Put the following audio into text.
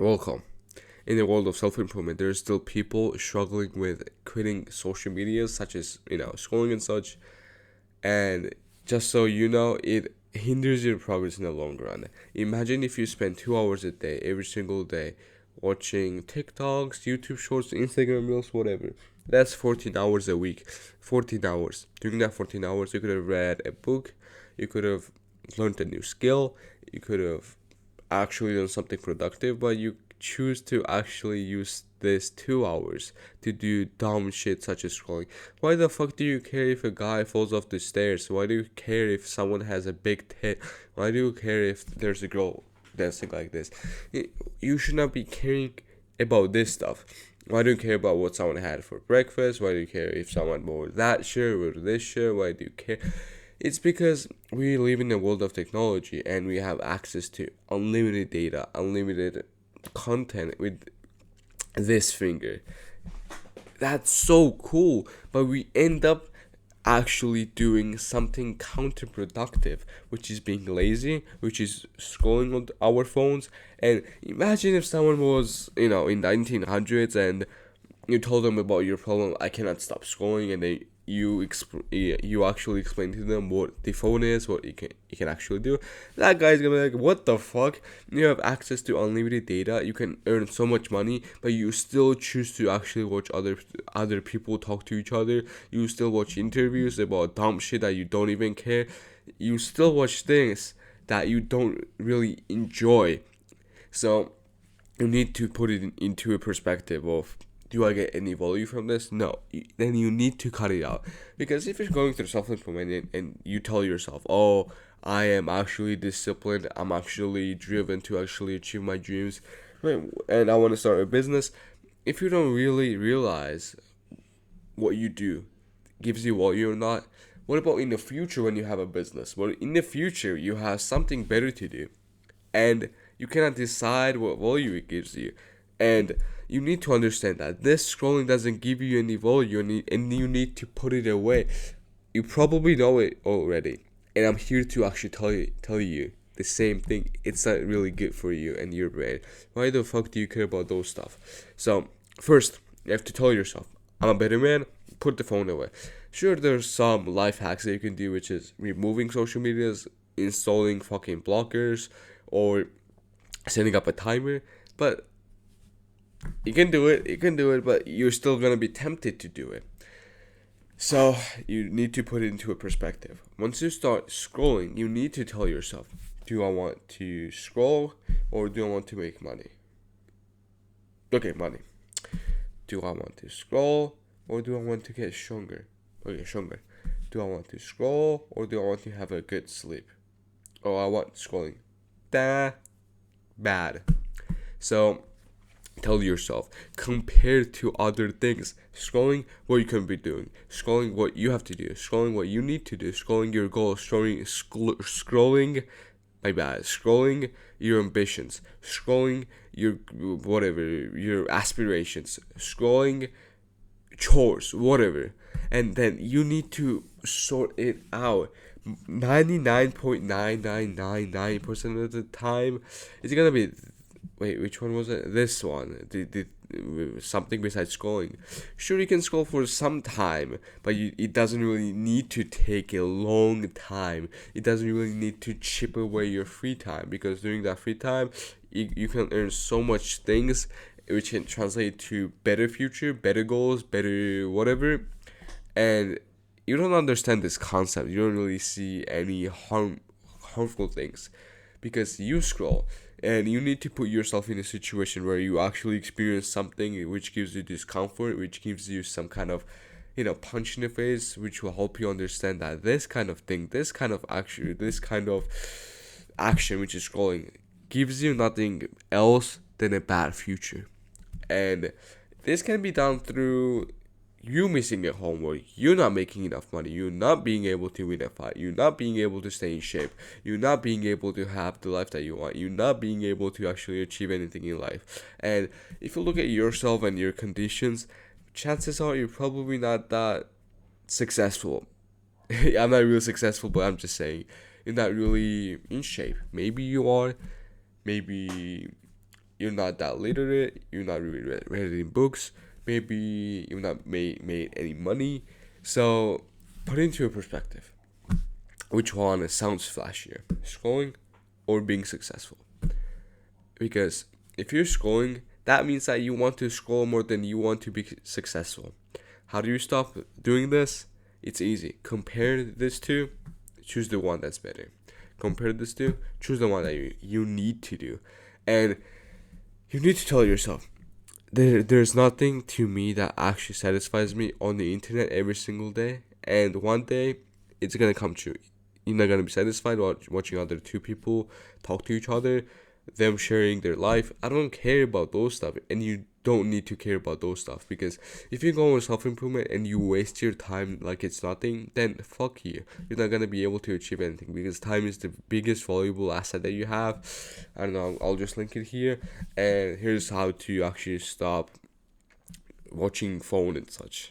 Welcome. In the world of self-improvement, there are still people struggling with quitting social media, such as scrolling and such. And just so you know, it hinders your progress in the long run. Imagine if you spend 2 hours a day, every single day, watching TikToks, YouTube Shorts, Instagram Reels, whatever. That's 14 hours a week. 14 hours. During that 14 hours, you could have read a book, you could have learned a new skill, you could have actually done something productive, but you choose to actually use this 2 hours to do dumb shit such as scrolling. Why the fuck do you care if a guy falls off the stairs? Why do you care if someone has a big tit? Why do you care if there's a girl dancing like this? You should not be caring about this stuff. Why do you care about what someone had for breakfast? Why do you care if someone wore that shirt or this shirt? Why do you care? It's because we live in a world of technology and we have access to unlimited data, unlimited content with this finger. That's so cool, but we end up actually doing something counterproductive, which is being lazy, which is scrolling on our phones. And imagine if someone was, in 1900s and you told them about your problem. I cannot stop scrolling, and you actually explain to them what the phone is, what you can actually do. That guy's gonna be like, what the fuck? You have access to unlimited data, you can earn so much money, but you still choose to actually watch other people talk to each other. You still watch interviews about dumb shit that you don't even care. You still watch things that you don't really enjoy. So you need to put it into a perspective of, do I get any value from this? No. Then you need to cut it out. Because if you're going through self improvement and you tell yourself, oh, I am actually disciplined, I'm actually driven to actually achieve my dreams, right, and I want to start a business, if you don't really realize what you do gives you value or not, what about in the future when you have a business? Well, in the future, you have something better to do and you cannot decide what value it gives you. And you need to understand that this scrolling doesn't give you any value, and you need to put it away. You probably know it already, and I'm here to actually tell you the same thing. It's not really good for you and your brain. Why the fuck do you care about those stuff? So first, you have to tell yourself, I'm a better man. Put the phone away. Sure, there's some life hacks that you can do, which is removing social medias, installing fucking blockers, or setting up a timer. But you can do it, but you're still gonna be tempted to do it. So you need to put it into a perspective. Once you start scrolling, you need to tell yourself, do I want to scroll or do I want to make money? Okay, money. Do I want to scroll or do I want to get stronger? Okay, stronger. Do I want to scroll or do I want to have a good sleep? Oh, I want scrolling. Bad. So tell yourself, compared to other things, scrolling what you can be doing, scrolling what you have to do, scrolling what you need to do, scrolling your goals, scrolling my bad, scrolling your ambitions, scrolling your whatever, your aspirations, scrolling chores, whatever. And then you need to sort it out. 99.9999% of the time, it's gonna be, wait, which one was it? This one. The something besides scrolling. Sure, you can scroll for some time, but it doesn't really need to take a long time. It doesn't really need to chip away your free time, because during that free time, you can earn so much things which can translate to better future, better goals, better whatever. And you don't understand this concept. You don't really see any harmful things because you scroll, and you need to put yourself in a situation where you actually experience something which gives you discomfort, which gives you some kind of punch in the face, which will help you understand that this kind of thing, this kind of action, which is scrolling, gives you nothing else than a bad future. And this can be done through you missing at home, or you not making enough money, you not being able to win a fight, you not being able to stay in shape, you not being able to have the life that you want, you not being able to actually achieve anything in life. And if you look at yourself and your conditions, chances are you're probably not that successful. I'm not really successful, but I'm just saying, you're not really in shape. Maybe you are, maybe you're not that literate, you're not really reading books, maybe you've not made any money. So put into a perspective. Which one sounds flashier, scrolling or being successful? Because if you're scrolling, that means that you want to scroll more than you want to be successful. How do you stop doing this? It's easy. Compare this two, choose the one that's better. Compare this two, choose the one that you need to do. And you need to tell yourself, there's nothing to me that actually satisfies me on the internet every single day. And one day, it's gonna come true. You're not gonna be satisfied watching other two people talk to each other, them sharing their life. I don't care about those stuff, and you don't need to care about those stuff, because if you go on self improvement and you waste your time like it's nothing, then fuck you. You're not gonna be able to achieve anything, because time is the biggest valuable asset that you have. I don't know. I'll just link it here, and here's how to actually stop watching phone and such.